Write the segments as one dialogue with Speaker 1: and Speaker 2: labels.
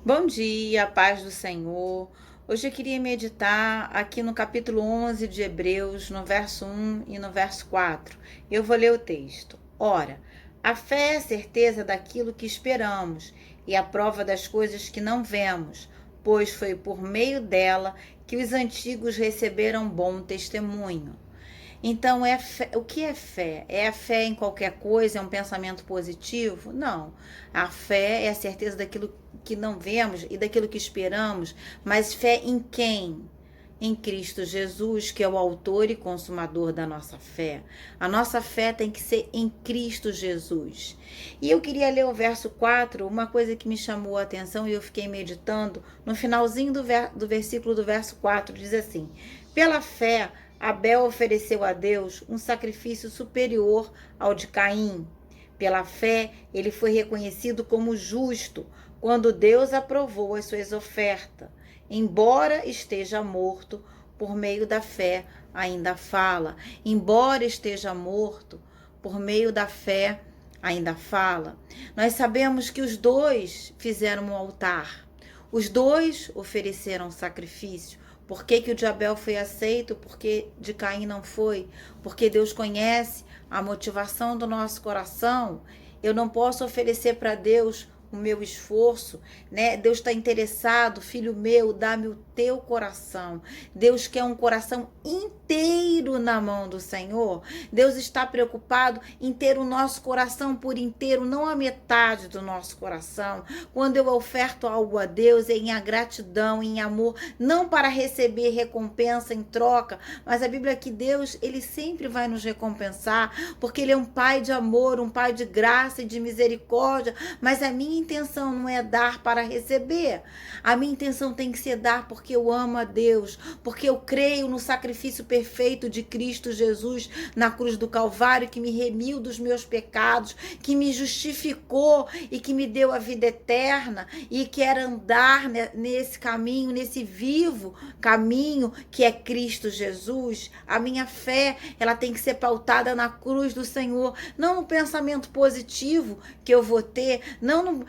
Speaker 1: Bom dia, paz do Senhor. Hoje eu queria meditar aqui no capítulo 11 de Hebreus, no verso 1 e no verso 4. Eu vou ler o texto. Ora, a fé é a certeza daquilo que esperamos e a prova das coisas que não vemos, pois foi por meio dela que os antigos receberam bom testemunho. Então, o que é fé? É a fé em qualquer coisa? É um pensamento positivo? Não. A fé é a certeza daquilo que não vemos e daquilo que esperamos, mas fé em quem? Em Cristo Jesus, que é o autor e consumador da nossa fé. A nossa fé tem que ser em Cristo Jesus. E eu queria ler o verso 4, uma coisa que me chamou a atenção e eu fiquei meditando, no finalzinho do versículo do verso 4, diz assim: pela fé, Abel ofereceu a Deus um sacrifício superior ao de Caim. Pela fé, ele foi reconhecido como justo quando Deus aprovou as suas ofertas. Embora esteja morto, por meio da fé ainda fala. Embora esteja morto, por meio da fé ainda fala. Nós sabemos que os dois fizeram um altar. Os dois ofereceram sacrifício. Por que o de Abel foi aceito? Porque de Caim não foi? Porque Deus conhece a motivação do nosso coração. Eu não posso oferecer para Deus o meu esforço, né? Deus está interessado, filho meu, dá-me o teu coração. Deus quer um coração inteiro na mão do Senhor. Deus está preocupado em ter o nosso coração por inteiro, não a metade do nosso coração. Quando eu oferto algo a Deus, é em gratidão, em amor, não para receber recompensa em troca, mas a Bíblia é que Deus, ele sempre vai nos recompensar, porque ele é um pai de amor, um pai de graça e de misericórdia, mas a minha intenção não é dar para receber. A minha intenção tem que ser dar porque eu amo a Deus, porque eu creio no sacrifício perfeito de Cristo Jesus na cruz do Calvário, que me remiu dos meus pecados, que me justificou e que me deu a vida eterna, e quer andar nesse caminho, nesse vivo caminho que é Cristo Jesus. A minha fé, ela tem que ser pautada na cruz do Senhor, não no pensamento positivo que eu vou ter, não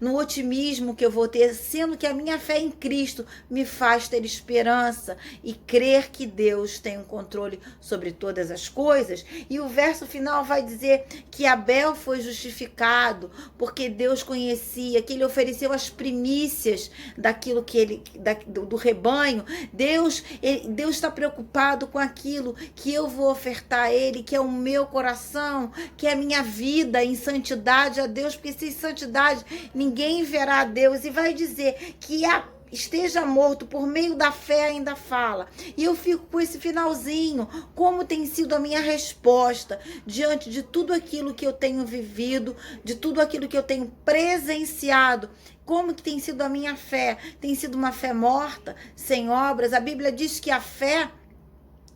Speaker 1: no otimismo que eu vou ter, sendo que a minha fé em Cristo me faz ter esperança e crer que Deus tem um controle sobre todas as coisas. E o verso final vai dizer que Abel foi justificado porque Deus conhecia, que ele ofereceu as primícias daquilo que ele, do rebanho. Deus está preocupado com aquilo que eu vou ofertar a ele, que é o meu coração, que é a minha vida em santidade a Deus, porque sem santidade ninguém verá a Deus. E vai dizer que esteja morto, por meio da fé ainda fala. E eu fico com esse finalzinho, como tem sido a minha resposta diante de tudo aquilo que eu tenho vivido, de tudo aquilo que eu tenho presenciado. Como que tem sido a minha fé? Tem sido uma fé morta, sem obras? A Bíblia diz que a fé,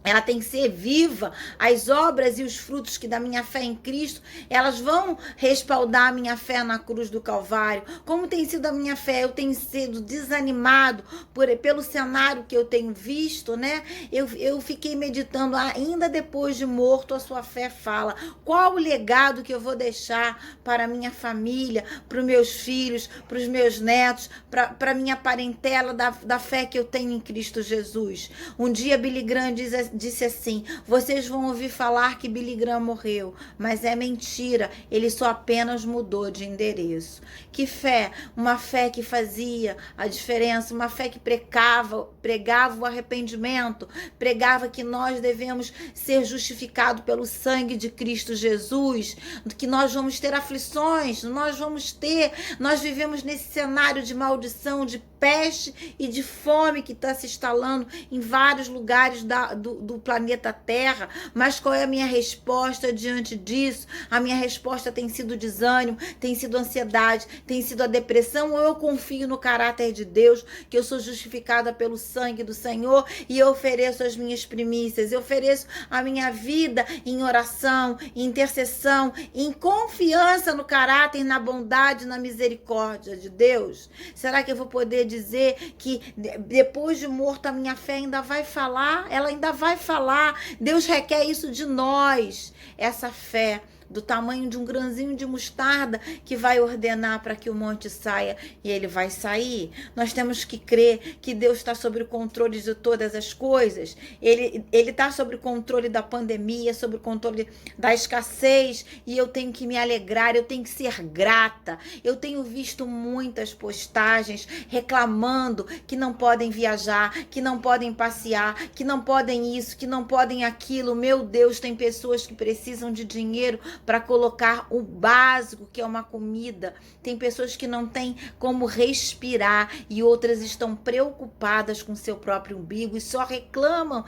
Speaker 1: ela tem que ser viva. As obras e os frutos que da minha fé em Cristo, elas vão respaldar a minha fé na cruz do Calvário. Como tem sido a minha fé? Eu tenho sido desanimado pelo cenário que eu tenho visto, né? Eu fiquei meditando, ainda depois de morto, a sua fé fala. Qual o legado que eu vou deixar para a minha família, para os meus filhos, para os meus netos, para a minha parentela da fé que eu tenho em Cristo Jesus? Um dia Billy Graham disse assim: vocês vão ouvir falar que Billy Graham morreu, mas é mentira, ele só apenas mudou de endereço. Que fé? Uma fé que fazia a diferença, uma fé que pregava o arrependimento, pregava que nós devemos ser justificados pelo sangue de Cristo Jesus, que nós vamos ter aflições, nós vivemos nesse cenário de maldição, de peste e de fome que está se instalando em vários lugares do planeta Terra. Mas qual é a minha resposta diante disso? A minha resposta tem sido desânimo, tem sido ansiedade, tem sido a depressão, ou eu confio no caráter de Deus, que eu sou justificada pelo sangue do Senhor e eu ofereço as minhas primícias, eu ofereço a minha vida em oração, em intercessão, em confiança no caráter, na bondade, na misericórdia de Deus? Será que eu vou poder dizer que depois de morto a minha fé ainda vai falar? Ela ainda vai falar. Deus requer isso de nós, essa fé do tamanho de um grãozinho de mostarda, que vai ordenar para que o monte saia e ele vai sair. Nós temos que crer que Deus está sob o controle de todas as coisas. Ele está sob o controle da pandemia, sob o controle da escassez, e eu tenho que me alegrar, eu tenho que ser grata. Eu tenho visto muitas postagens reclamando que não podem viajar, que não podem passear, que não podem isso, que não podem aquilo. Meu Deus, tem pessoas que precisam de dinheiro para colocar o básico, que é uma comida. Tem pessoas que não têm como respirar e outras estão preocupadas com seu próprio umbigo e só reclamam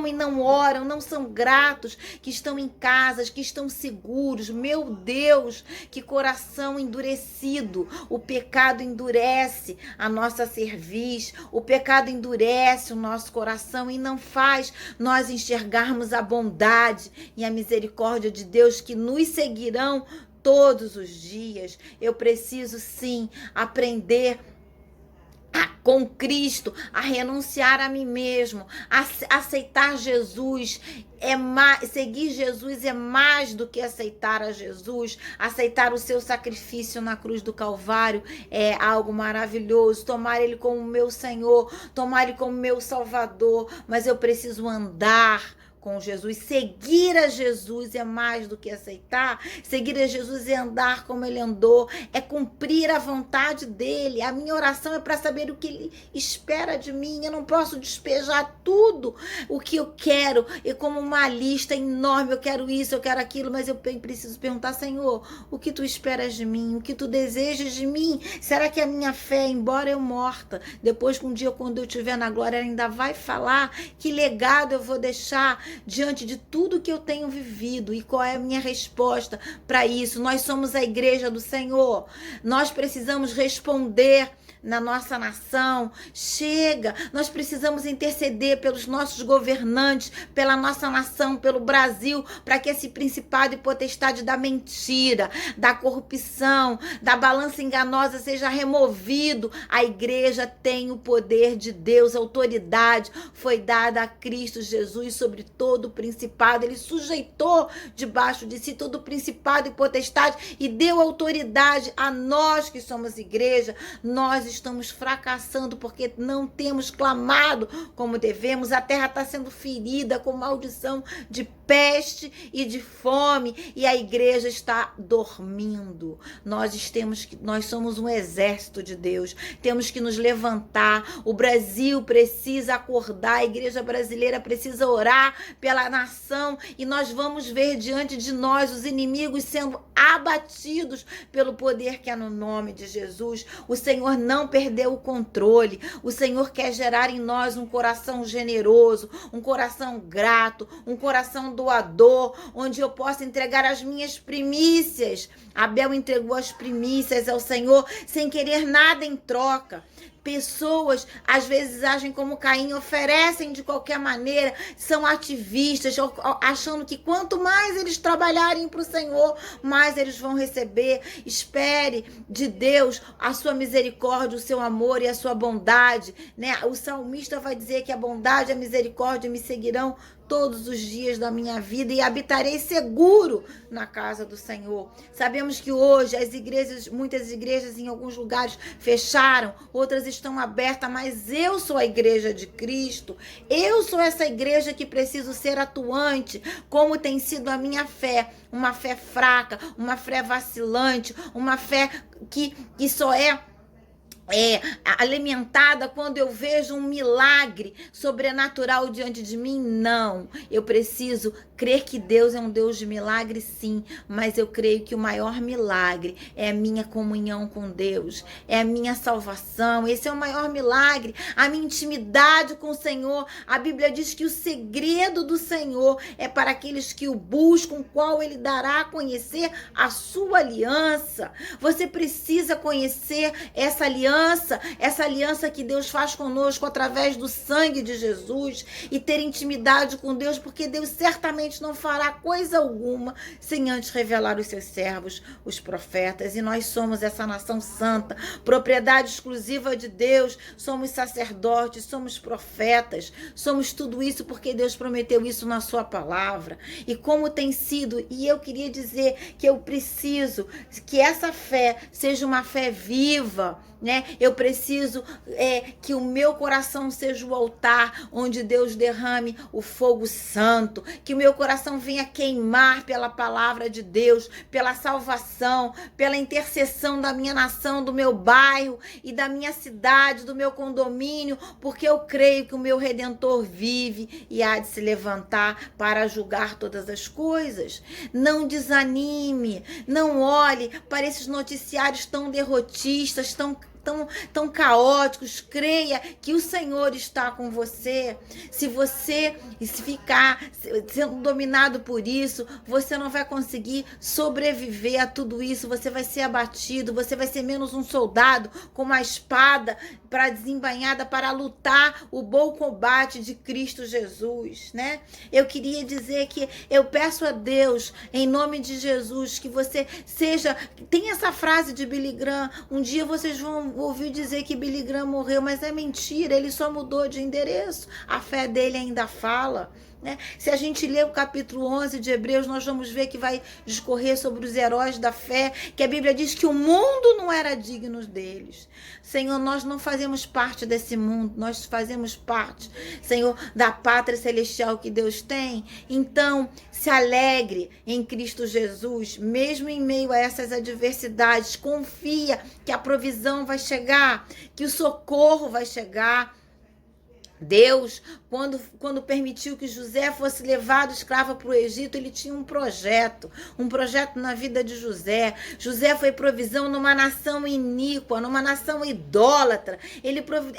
Speaker 1: e não oram, não são gratos, que estão em casas, que estão seguros. Meu Deus, que coração endurecido. O pecado endurece a nossa cerviz, o pecado endurece o nosso coração e não faz nós enxergarmos a bondade e a misericórdia de Deus que nos seguirão todos os dias. Eu preciso sim aprender com Cristo, a renunciar a mim mesmo, a aceitar Jesus. Seguir Jesus é mais do que aceitar a Jesus. Aceitar o seu sacrifício na cruz do Calvário é algo maravilhoso. Tomar ele como meu Senhor, tomar ele como meu Salvador, mas eu preciso andar com Jesus. Seguir a Jesus é mais do que aceitar. Seguir a Jesus é andar como ele andou, é cumprir a vontade dele. A minha oração é para saber o que ele espera de mim. Eu não posso despejar tudo o que eu quero, e como uma lista enorme, eu quero isso, eu quero aquilo, mas eu preciso perguntar: Senhor, o que tu esperas de mim? O que tu desejas de mim? Será que a minha fé, embora eu morta, depois que um dia, quando eu estiver na glória, ela ainda vai falar? Que legado eu vou deixar diante de tudo que eu tenho vivido? E qual é a minha resposta para isso? Nós somos a igreja do Senhor. Nós precisamos responder na nossa nação. Chega, nós precisamos interceder pelos nossos governantes, pela nossa nação, pelo Brasil, para que esse principado e potestade da mentira, da corrupção, da balança enganosa seja removido. A igreja tem o poder de Deus, a autoridade foi dada a Cristo Jesus sobre todo o principado. Ele sujeitou debaixo de si todo o principado e potestade e deu autoridade a nós que somos igreja. Nós estamos fracassando porque não temos clamado como devemos. A terra está sendo ferida com maldição de peste e de fome, e a igreja está dormindo. Nós somos um exército de Deus. Temos que nos levantar. O Brasil precisa acordar. A igreja brasileira precisa orar pela nação, e nós vamos ver diante de nós os inimigos sendo abatidos pelo poder que é no nome de Jesus. O Senhor não perdeu o controle. O Senhor quer gerar em nós um coração generoso, um coração grato, um coração doador, onde eu possa entregar as minhas primícias. Abel entregou as primícias ao Senhor sem querer nada em troca. Pessoas às vezes agem como Caim, oferecem de qualquer maneira, são ativistas, achando que quanto mais eles trabalharem para o Senhor, mais eles vão receber. Espere de Deus a sua misericórdia, o seu amor e a sua bondade, né? O salmista vai dizer que a bondade e a misericórdia me seguirão todos os dias da minha vida e habitarei seguro na casa do Senhor. Sabemos que hoje muitas igrejas em alguns lugares fecharam, outras estão abertas, mas eu sou a igreja de Cristo. Eu sou essa igreja que preciso ser atuante, como tem sido a minha fé. Uma fé fraca, uma fé vacilante, uma fé que só é alimentada quando eu vejo um milagre sobrenatural diante de mim. Não, eu preciso crer que Deus é um Deus de milagre, sim, mas eu creio que o maior milagre é a minha comunhão com Deus, é a minha salvação. Esse é o maior milagre, a minha intimidade com o Senhor. A Bíblia diz que o segredo do Senhor é para aqueles que o buscam, qual ele dará a conhecer a sua aliança. Você precisa conhecer essa aliança essa aliança que Deus faz conosco através do sangue de Jesus, e ter intimidade com Deus, porque Deus certamente não fará coisa alguma sem antes revelar os seus servos, os profetas, e nós somos essa nação santa, propriedade exclusiva de Deus, somos sacerdotes, somos profetas, somos tudo isso porque Deus prometeu isso na sua palavra. E como tem sido, e eu queria dizer que eu preciso que essa fé seja uma fé viva, né? Eu preciso que o meu coração seja o altar onde Deus derrame o fogo santo, que o meu coração venha queimar pela palavra de Deus, pela salvação, pela intercessão da minha nação, do meu bairro e da minha cidade, do meu condomínio, porque eu creio que o meu Redentor vive e há de se levantar para julgar todas as coisas. Não desanime, não olhe para esses noticiários tão derrotistas, tão caóticos. Creia que o Senhor está com você. Se você ficar sendo dominado por isso, você não vai conseguir sobreviver a tudo isso. Você vai ser abatido, você vai ser menos um soldado com uma espada para desembainhada para lutar o bom combate de Cristo Jesus, né? Eu queria dizer que eu peço a Deus, em nome de Jesus, que você tem essa frase de Billy Graham. Um dia vocês vão ouvir dizer que Billy Graham morreu, mas é mentira, ele só mudou de endereço. A fé dele ainda fala, né? Se a gente ler o capítulo 11 de Hebreus, nós vamos ver que vai discorrer sobre os heróis da fé, que a Bíblia diz que o mundo não era digno deles. Senhor, nós não fazemos parte desse mundo, nós fazemos parte, Senhor, da pátria celestial que Deus tem. Então, se alegre em Cristo Jesus, mesmo em meio a essas adversidades. Confia que a provisão vai chegar, que o socorro vai chegar. Deus, quando permitiu que José fosse levado escravo para o Egito, ele tinha um projeto na vida de José. José foi provisão numa nação iníqua, numa nação idólatra.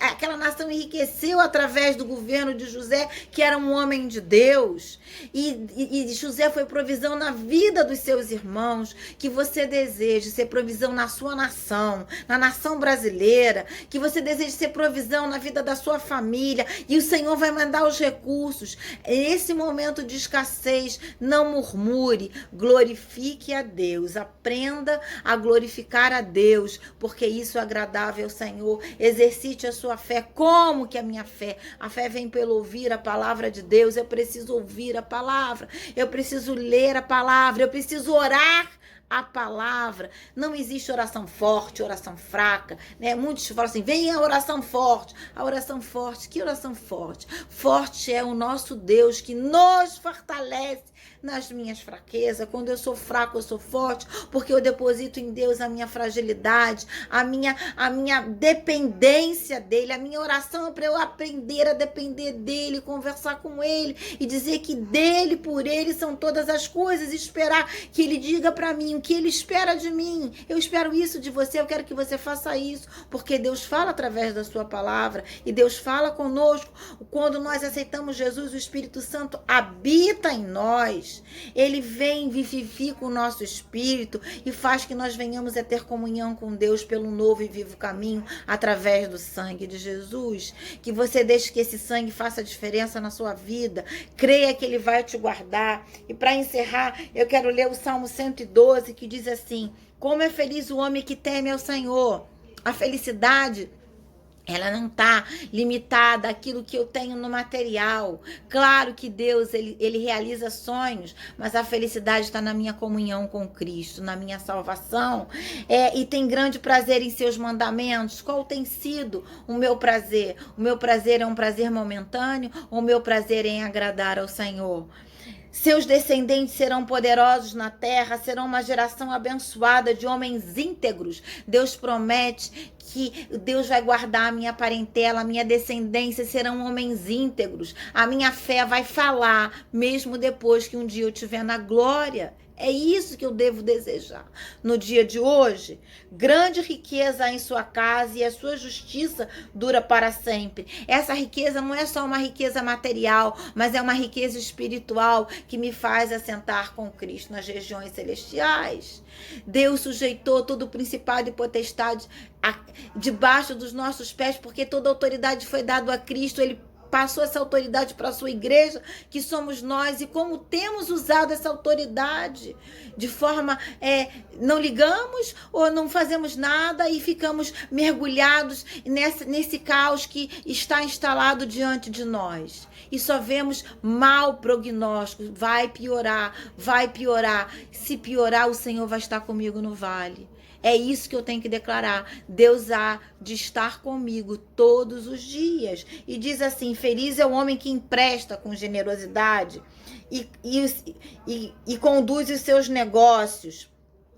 Speaker 1: Aquela nação enriqueceu através do governo de José, que era um homem de Deus. E José foi provisão na vida dos seus irmãos. Que você deseje ser provisão na sua nação, na nação brasileira. Que você deseje ser provisão na vida da sua família. E o Senhor vai mandar os recursos. Nesse momento de escassez, não murmure, glorifique a Deus, aprenda a glorificar a Deus, porque isso é agradável ao Senhor. Exercite a sua fé. Como que a minha fé? A fé vem pelo ouvir a palavra de Deus. Eu preciso ouvir a palavra, eu preciso ler a palavra, eu preciso orar a palavra. Não existe oração forte, oração fraca, né? Muitos falam assim, vem a oração forte. A oração forte, que oração forte? Forte é o nosso Deus que nos fortalece nas minhas fraquezas. Quando eu sou fraco, eu sou forte, porque eu deposito em Deus a minha fragilidade, a minha dependência dele. A minha oração é para eu aprender a depender dele, conversar com ele e dizer que dele, por ele são todas as coisas, e esperar que ele diga para mim o que ele espera de mim. Eu espero isso de você, eu quero que você faça isso, porque Deus fala através da sua palavra, e Deus fala conosco. Quando nós aceitamos Jesus, o Espírito Santo habita em nós. Ele vem, vivifica o nosso espírito e faz que nós venhamos a ter comunhão com Deus pelo novo e vivo caminho através do sangue de Jesus. Que você deixe que esse sangue faça diferença na sua vida. Creia que ele vai te guardar. E para encerrar, eu quero ler o Salmo 112, que diz assim: como é feliz o homem que teme ao Senhor. A felicidade, ela não está limitada àquilo que eu tenho no material. Claro que Deus, ele realiza sonhos, mas a felicidade está na minha comunhão com Cristo, na minha salvação. E tem grande prazer em seus mandamentos. Qual tem sido o meu prazer? O meu prazer é um prazer momentâneo, ou o meu prazer é em agradar ao Senhor? Seus descendentes serão poderosos na terra, serão uma geração abençoada de homens íntegros. Deus promete que Deus vai guardar a minha parentela, a minha descendência serão homens íntegros. A minha fé vai falar, mesmo depois que um dia eu estiver na glória. É isso que eu devo desejar no dia de hoje. Grande riqueza há em sua casa e a sua justiça dura para sempre. Essa riqueza não é só uma riqueza material, mas é uma riqueza espiritual que me faz assentar com Cristo nas regiões celestiais. Deus sujeitou todo o principado e potestade debaixo dos nossos pés, porque toda autoridade foi dada a Cristo. Ele passou essa autoridade para a sua igreja, que somos nós, e como temos usado essa autoridade de forma, não ligamos ou não fazemos nada e ficamos mergulhados nesse caos que está instalado diante de nós. E só vemos mau prognóstico, vai piorar. Se piorar, o Senhor vai estar comigo no vale. É isso que eu tenho que declarar. Deus há de estar comigo todos os dias. E diz assim: feliz é o homem que empresta com generosidade e conduz os seus negócios.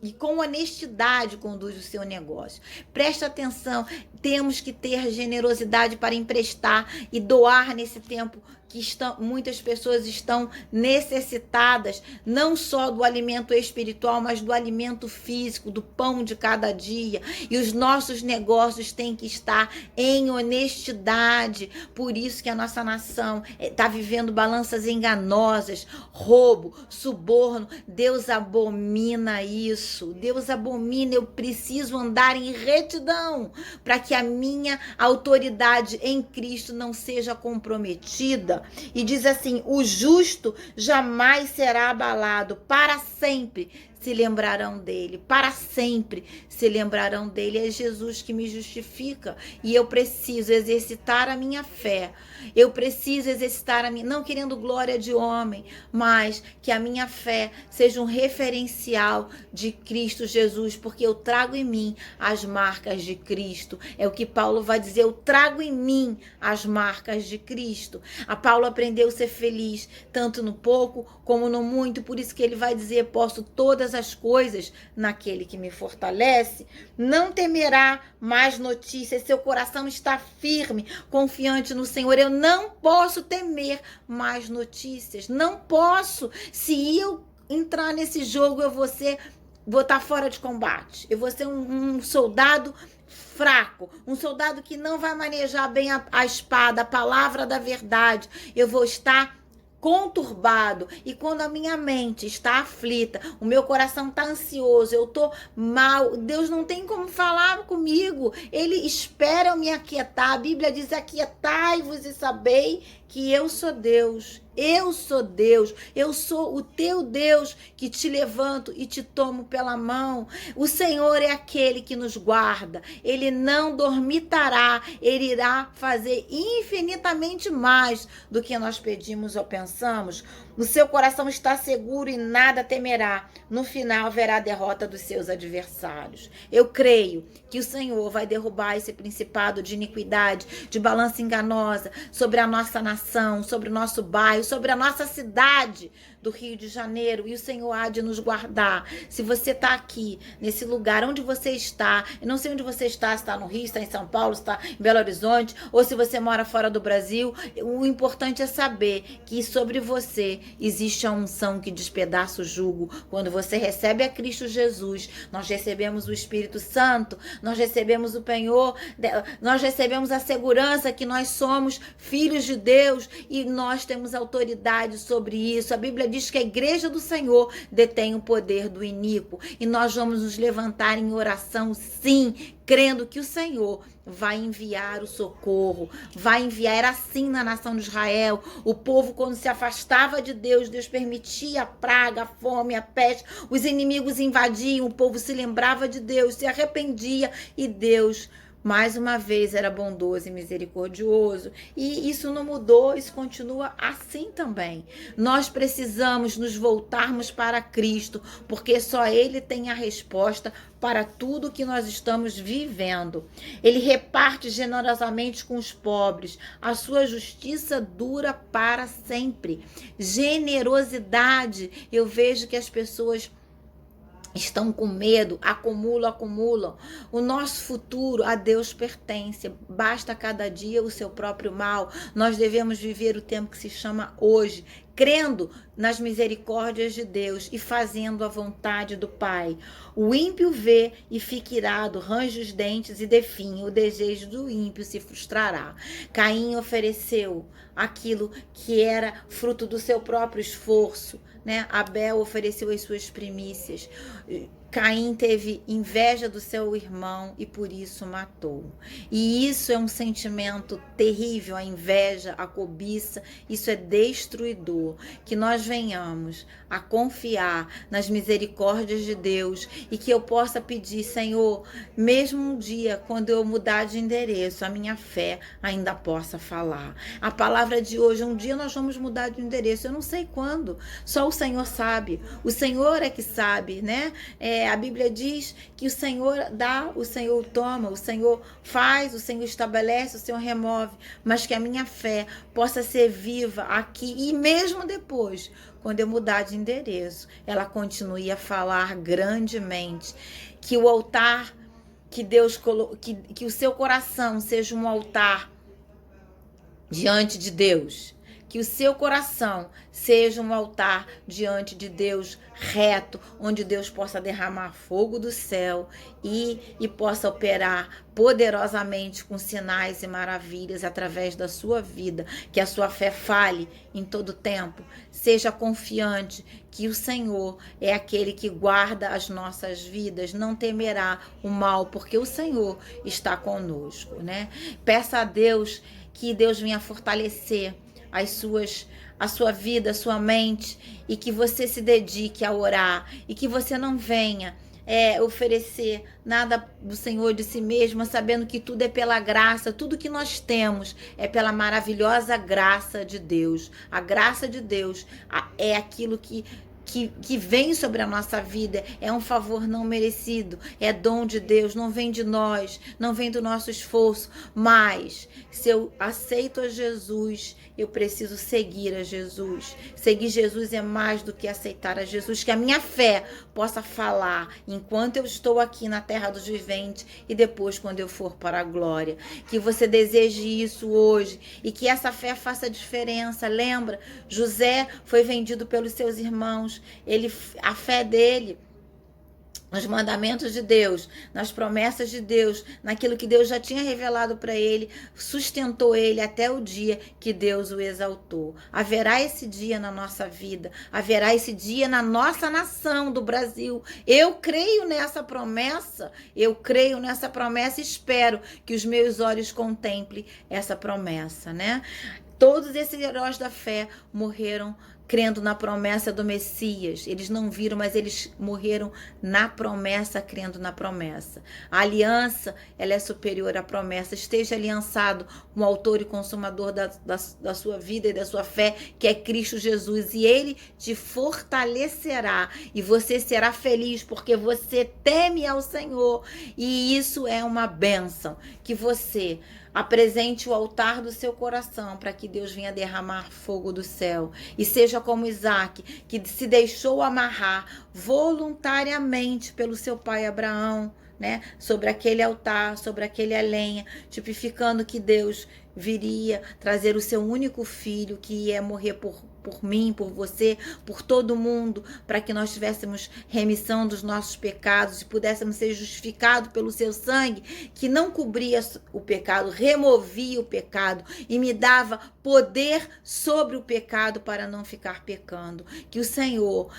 Speaker 1: E com honestidade conduz o seu negócio. Presta atenção, temos que ter generosidade para emprestar e doar nesse tempo que muitas pessoas estão necessitadas, não só do alimento espiritual, mas do alimento físico, do pão de cada dia. E os nossos negócios têm que estar em honestidade. Por isso que a nossa nação está vivendo balanças enganosas, roubo, suborno. Deus abomina isso. Deus abomina. Eu preciso andar em retidão para que a minha autoridade em Cristo não seja comprometida. E diz assim: o justo jamais será abalado, para sempre se lembrarão dele, para sempre se lembrarão dele. É Jesus que me justifica e eu preciso exercitar a minha fé. Eu preciso exercitar não querendo glória de homem, mas que a minha fé seja um referencial de Cristo Jesus, porque eu trago em mim as marcas de Cristo. É o que Paulo vai dizer: eu trago em mim as marcas de Cristo. A Paulo aprendeu a ser feliz, tanto no pouco como no muito, por isso que ele vai dizer: posso todas as coisas naquele que me fortalece. Não temerá mais notícias, seu coração está firme, confiante no Senhor. Eu não posso temer mais notícias, não posso. Se eu entrar nesse jogo, eu vou estar fora de combate, eu vou ser um soldado fraco, um soldado que não vai manejar bem a espada, a palavra da verdade. Eu vou estar conturbado, e quando a minha mente está aflita, o meu coração está ansioso, eu estou mal, Deus não tem como falar comigo. Ele espera eu me aquietar. A Bíblia diz: aquietai-vos e sabei que eu sou Deus. Eu sou Deus, eu sou o teu Deus que te levanto e te tomo pela mão. O Senhor é aquele que nos guarda, ele não dormitará, ele irá fazer infinitamente mais do que nós pedimos ou pensamos. O seu coração está seguro e nada temerá. No final verá a derrota dos seus adversários. Eu creio que o Senhor vai derrubar esse principado de iniquidade, de balança enganosa sobre a nossa nação, sobre o nosso bairro, sobre a nossa cidade do Rio de Janeiro, e o Senhor há de nos guardar. Se você está aqui, nesse lugar, onde você está, eu não sei onde você está, se está no Rio, se está em São Paulo, se está em Belo Horizonte, ou se você mora fora do Brasil, o importante é saber que sobre você existe a unção que despedaça o jugo. Quando você recebe a Cristo Jesus, nós recebemos o Espírito Santo, nós recebemos o penhor, nós recebemos a segurança que nós somos filhos de Deus e nós temos autoridade sobre isso. A Bíblia diz que a igreja do Senhor detém o poder do iníquo, e nós vamos nos levantar em oração, sim, crendo que o Senhor vai enviar o socorro, vai enviar. Era assim na nação de Israel. O povo, quando se afastava de Deus, Deus permitia a praga, a fome, a peste, os inimigos invadiam, o povo se lembrava de Deus, se arrependia, e Deus mais uma vez era bondoso e misericordioso. E isso não mudou, isso continua assim também. Nós precisamos nos voltarmos para Cristo, porque só Ele tem a resposta para tudo que nós estamos vivendo. Ele reparte generosamente com os pobres. A sua justiça dura para sempre. Generosidade. Eu vejo que as pessoas estão com medo, acumulam. O nosso futuro a Deus pertence. Basta cada dia o seu próprio mal. Nós devemos viver o tempo que se chama hoje. crendo nas misericórdias de Deus e fazendo a vontade do Pai. O ímpio vê e fica irado, range os dentes e definha. O desejo do ímpio se frustrará. Caim ofereceu aquilo que era fruto do seu próprio esforço, né? Abel ofereceu as suas primícias. Caim teve inveja do seu irmão e por isso matou. E isso é um sentimento terrível, a inveja, a cobiça, isso é destruidor. Que nós venhamos a confiar nas misericórdias de Deus e que eu possa pedir, Senhor, mesmo um dia quando eu mudar de endereço, a minha fé ainda possa falar. A palavra de hoje, um dia nós vamos mudar de endereço, eu não sei quando, só o Senhor sabe, o Senhor é que sabe, né? A Bíblia diz que o Senhor dá, o Senhor toma, o Senhor faz, o Senhor estabelece, o Senhor remove, mas que a minha fé possa ser viva aqui e mesmo depois, quando eu mudar de endereço, ela continue a falar grandemente, que o altar que Deus colocou, que o seu coração seja um altar diante de Deus. Que o seu coração seja um altar diante de Deus reto, onde Deus possa derramar fogo do céu e possa operar poderosamente com sinais e maravilhas através da sua vida. Que a sua fé fale em todo tempo. Seja confiante que o Senhor é aquele que guarda as nossas vidas, não temerá o mal, porque o Senhor está conosco, né? Peça a Deus que Deus venha fortalecer a sua vida, a sua mente, e que você se dedique a orar, e que você não venha oferecer nada do Senhor de si mesma, sabendo que tudo é pela graça, tudo que nós temos é pela maravilhosa graça de Deus. A graça de Deus é aquilo que vem sobre a nossa vida, é um favor não merecido, é dom de Deus, não vem de nós, não vem do nosso esforço, mas se eu aceito a Jesus, eu preciso seguir a Jesus. Seguir Jesus é mais do que aceitar a Jesus, que a minha fé possa falar enquanto eu estou aqui na terra dos viventes e depois quando eu for para a glória. Que você deseje isso hoje e que essa fé faça diferença. Lembra, José foi vendido pelos seus irmãos, a fé dele nos mandamentos de Deus, nas promessas de Deus, naquilo que Deus já tinha revelado para ele, sustentou ele até o dia que Deus o exaltou. Haverá esse dia na nossa vida, haverá esse dia na nossa nação do Brasil. Eu creio nessa promessa e espero que os meus olhos contemplem essa promessa, né? Todos esses heróis da fé morreram crendo na promessa do Messias. Eles não viram, mas eles morreram na promessa, crendo na promessa. A aliança, ela é superior à promessa. Esteja aliançado com o autor e consumador da sua vida e da sua fé, que é Cristo Jesus. E ele te fortalecerá. E você será feliz, porque você teme ao Senhor. E isso é uma bênção. Que você apresente o altar do seu coração para que Deus venha derramar fogo do céu. E seja como Isaac, que se deixou amarrar voluntariamente pelo seu pai Abraão, né? Sobre aquele altar, sobre aquele lenha, tipificando que Deus viria trazer o seu único filho, que ia morrer por mim, por você, por todo mundo, para que nós tivéssemos remissão dos nossos pecados e pudéssemos ser justificados pelo seu sangue, que não cobria o pecado, removia o pecado e me dava poder sobre o pecado para não ficar pecando. Que o Senhor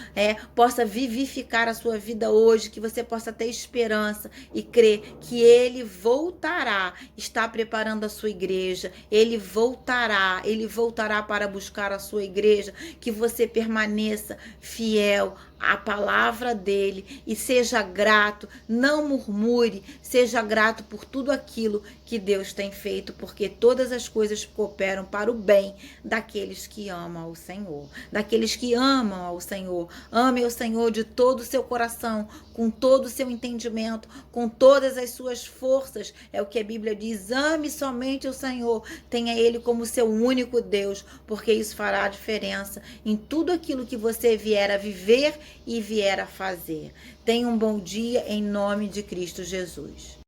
Speaker 1: possa vivificar a sua vida hoje, que você possa ter esperança e crer que Ele voltará, está preparando a sua igreja, Ele voltará para buscar a sua igreja, que você permaneça fiel à palavra dele e seja grato, não murmure, seja grato por tudo aquilo que Deus tem feito, porque todas as coisas cooperam para o bem daqueles que amam ao Senhor, daqueles que amam ao Senhor. Ame ao Senhor de todo o seu coração, com todo o seu entendimento, com todas as suas forças, é o que a Bíblia diz. Ame somente o Senhor, tenha Ele como seu único Deus, porque isso fará a diferença em tudo aquilo que você vier a viver e vier a fazer. Tenha um bom dia em nome de Cristo Jesus.